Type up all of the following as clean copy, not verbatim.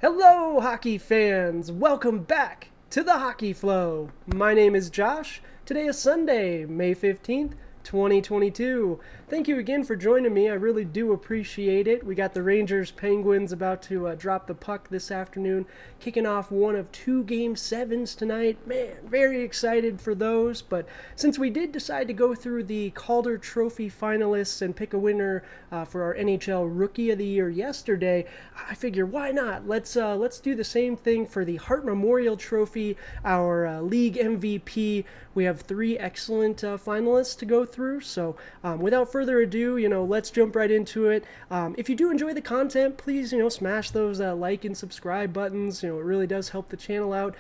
Hello, hockey fans! Welcome back to the Hockey Flow. My name is Josh. Today is Sunday, May 15th, 2022. Thank you again for joining me. I really do appreciate it. We got the Rangers Penguins about to drop the puck this afternoon, kicking off one of 2 Game 7s tonight. Man, very excited for those. But since we did decide to go through the Calder Trophy Finalists and pick a winner for our NHL Rookie of the Year yesterday, I figure why not? Let's do the same thing for the Hart Memorial Trophy, our league MVP. We have 3 excellent finalists to go through. So without further ado, let's jump right into it. If you do enjoy the content, please, smash those like and subscribe buttons. It really does help the channel out.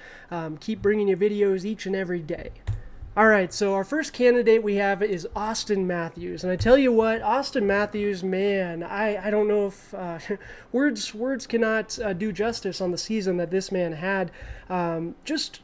Keep bringing you videos each and every day. All right, so our first candidate we have is Austin Matthews. And I tell you what, Austin Matthews, man, I don't know if words cannot do justice on the season that this man had. Just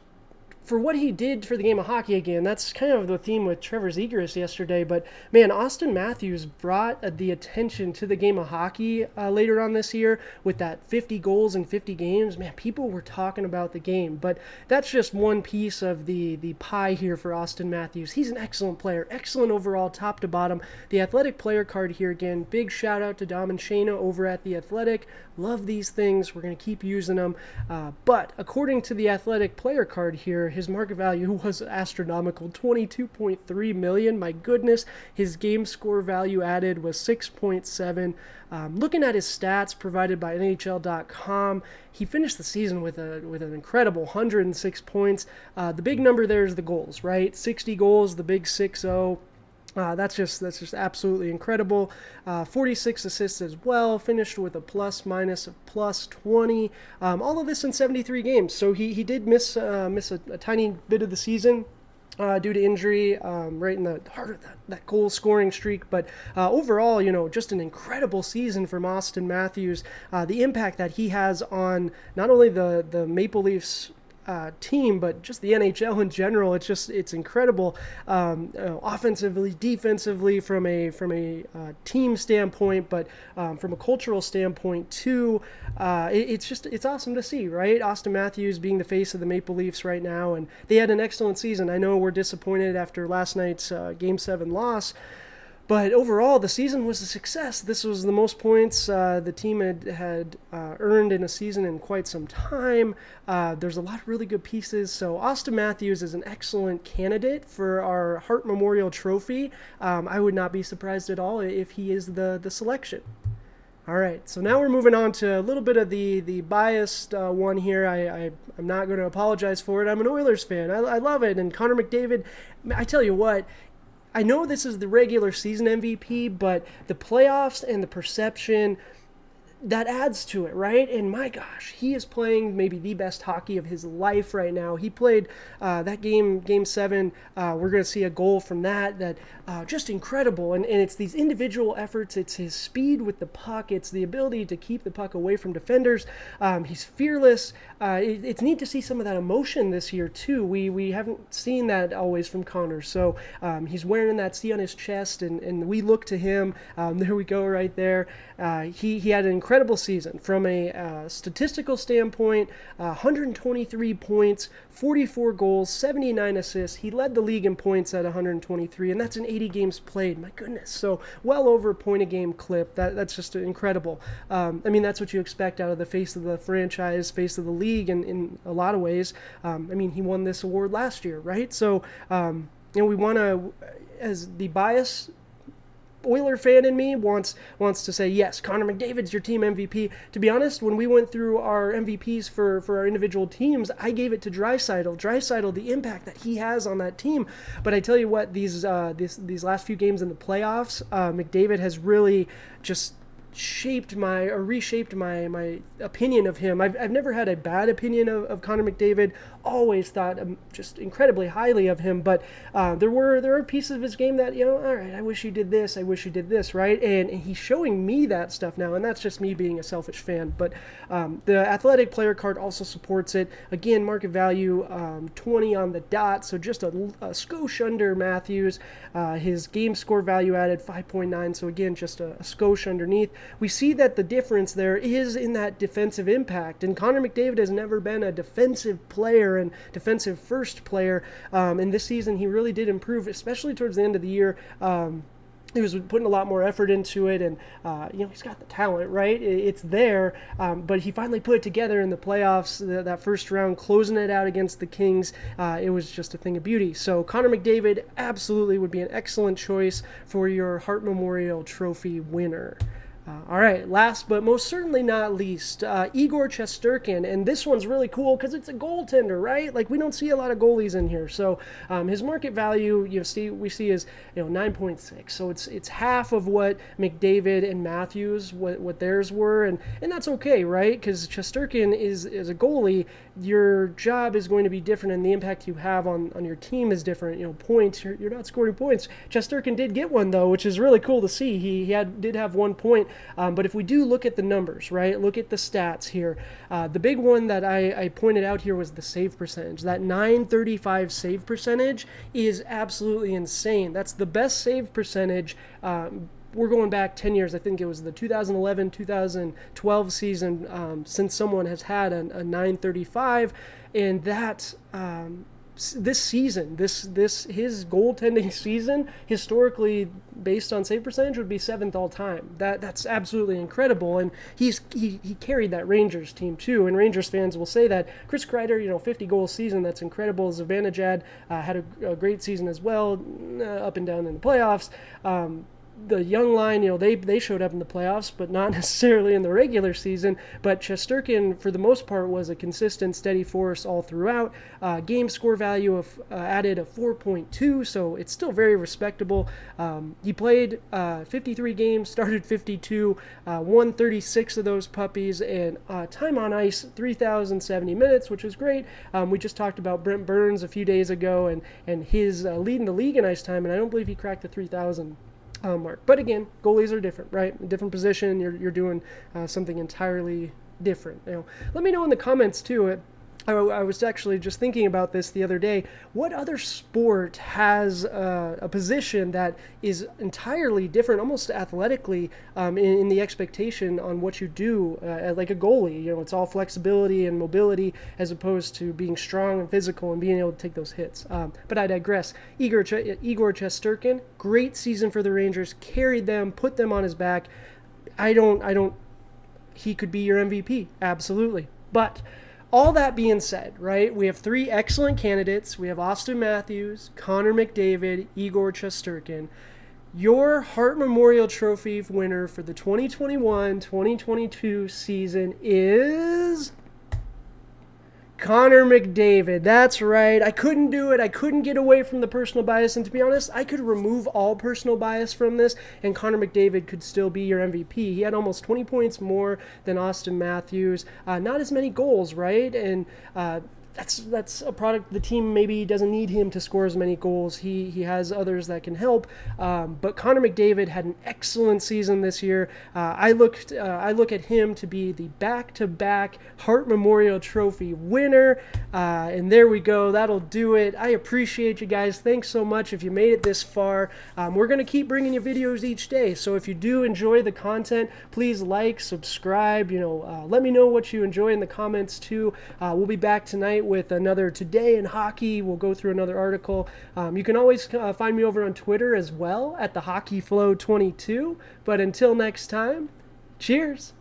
for what he did for the game of hockey again, that's kind of the theme with Trevor Zegras yesterday, but man, Austin Matthews brought the attention to the game of hockey later on this year with that 50 goals in 50 games. Man, people were talking about the game, but that's just one piece of the pie here for Austin Matthews. He's an excellent player, excellent overall, top to bottom. The Athletic player card here again, big shout out to Dom and Shayna over at The Athletic. Love these things. We're going to keep using them. But according to the Athletic player card here, his market value was astronomical, $22.3 million. My goodness, his game score value added was 6.7. Looking at his stats provided by NHL.com, he finished the season with an incredible 106 points. The big number there is the goals, right? 60 goals, the big 6-0. That's just absolutely incredible. 46 assists as well. Finished with a plus-minus of plus 20. All of this in 73 games. So he did miss a tiny bit of the season due to injury, right in the heart of that goal scoring streak. But overall, just an incredible season from Austin Matthews. The impact that he has on not only the Maple Leafs team, but just the NHL in general. It's incredible, offensively, defensively, from a team standpoint, but from a cultural standpoint too. It's awesome to see, right? Austin Matthews being the face of the Maple Leafs right now, and they had an excellent season. I know we're disappointed after last night's Game 7 loss, but overall, the season was a success. This was the most points the team had earned in a season in quite some time. There's a lot of really good pieces. So Austin Matthews is an excellent candidate for our Hart Memorial Trophy. I would not be surprised at all if he is the selection. All right, so now we're moving on to a little bit of the biased one here. I'm not going to apologize for it. I'm an Oilers fan. I love it. And Connor McDavid, I tell you what, I know this is the regular season MVP, but the playoffs and the perception, that adds to it, right? And my gosh, he is playing maybe the best hockey of his life right now. He played that game 7. We're going to see a goal from that just incredible. And it's these individual efforts. It's his speed with the puck. It's the ability to keep the puck away from defenders. He's fearless. It's neat to see some of that emotion this year too. We haven't seen that always from Connor. So he's wearing that C on his chest, and we look to him. There we go right there. He had an incredible season from a statistical standpoint. 123 points, 44 goals, 79 assists. He led the league in points at 123, and that's in 80 games played. My goodness, so well over a point a game clip. That's just incredible. That's what you expect out of the face of the franchise, face of the league, and in a lot of ways. He won this award last year, right? So we want to, as the bias Oiler fan in me wants to say, yes, Connor McDavid's your team MVP. To be honest, when we went through our MVPs for our individual teams, I gave it to Draisaitl, the impact that he has on that team. But I tell you what, these last few games in the playoffs, McDavid has really just reshaped my opinion of him. I've never had a bad opinion of Connor McDavid. Always thought just incredibly highly of him. But there are pieces of his game that, all right, I wish he did this. I wish he did this, right? And he's showing me that stuff now, and that's just me being a selfish fan. But the Athletic player card also supports it. Again, market value 20 on the dot, so just a skosh under Matthews. His game score value added 5.9, so again, just a skosh underneath. we see that the difference there is in that defensive impact. And Connor McDavid has never been a defensive player and defensive first player. And this season, he really did improve, especially towards the end of the year. He was putting a lot more effort into it, and he's got the talent, right? It's there, but he finally put it together in the playoffs, that first round, closing it out against the Kings. It was just a thing of beauty. So Connor McDavid absolutely would be an excellent choice for your Hart Memorial Trophy winner. All right, last but most certainly not least, Igor Shesterkin, and this one's really cool because it's a goaltender, right? Like, we don't see a lot of goalies in here, so his market value we see is 9.6, so it's half of what McDavid and Matthews what theirs were, and that's okay, right? Because Shesterkin is a goalie. Your job is going to be different, and the impact you have on your team is different. Points, you're not scoring points. Shesterkin did get one though, which is really cool to see. He did have 1 point. But if we do look at the numbers, right, look at the stats here, the big one that I pointed out here was the save percentage. That .935 save percentage is absolutely insane. That's the best save percentage. We're going back 10 years. I think it was the 2011-2012 season since someone has had a .935, and that this season, his goaltending season, historically based on save percentage, would be 7th all time. That's absolutely incredible, and he carried that Rangers team too. And Rangers fans will say that Chris Kreider, 50 goal season, that's incredible. Zibanejad had a great season as well, up and down in the playoffs. The young line, they showed up in the playoffs, but not necessarily in the regular season. But Shesterkin, for the most part, was a consistent, steady force all throughout. Game score value of added a 4.2, so it's still very respectable. He played 53 games, started 52, won 36 of those puppies, and time on ice 3,070 minutes, which is great. We just talked about Brent Burns a few days ago, and his leading the league in ice time, and I don't believe he cracked the 3,000 mark. But again, goalies are different, right? A different position, you're doing something entirely different. Let me know in the comments too. I was actually just thinking about this the other day. What other sport has a position that is entirely different, almost athletically, in the expectation on what you do, like a goalie? It's all flexibility and mobility as opposed to being strong and physical and being able to take those hits. But I digress. Igor Shesterkin, great season for the Rangers, carried them, put them on his back. He could be your MVP, absolutely. But all that being said, right, we have 3 excellent candidates. We have Auston Matthews, Connor McDavid, Igor Shesterkin. Your Hart Memorial Trophy winner for the 2021-2022 season is Connor McDavid. That's right. I couldn't do it. I couldn't get away from the personal bias. And to be honest, I could remove all personal bias from this, and Connor McDavid could still be your MVP. He had almost 20 points more than Auston Matthews. Not as many goals, right? And that's a product. The team maybe doesn't need him to score as many goals. He has others that can help. But Connor McDavid had an excellent season this year. I look at him to be the back-to-back Hart Memorial Trophy winner. And there we go. That'll do it. I appreciate you guys. Thanks so much if you made it this far. We're going to keep bringing you videos each day. So if you do enjoy the content, please like, subscribe. Let me know what you enjoy in the comments too. We'll be back tonight with another Today in Hockey. We'll go through another article. You can always find me over on Twitter as well at the Hockey Flow 22. But until next time, cheers.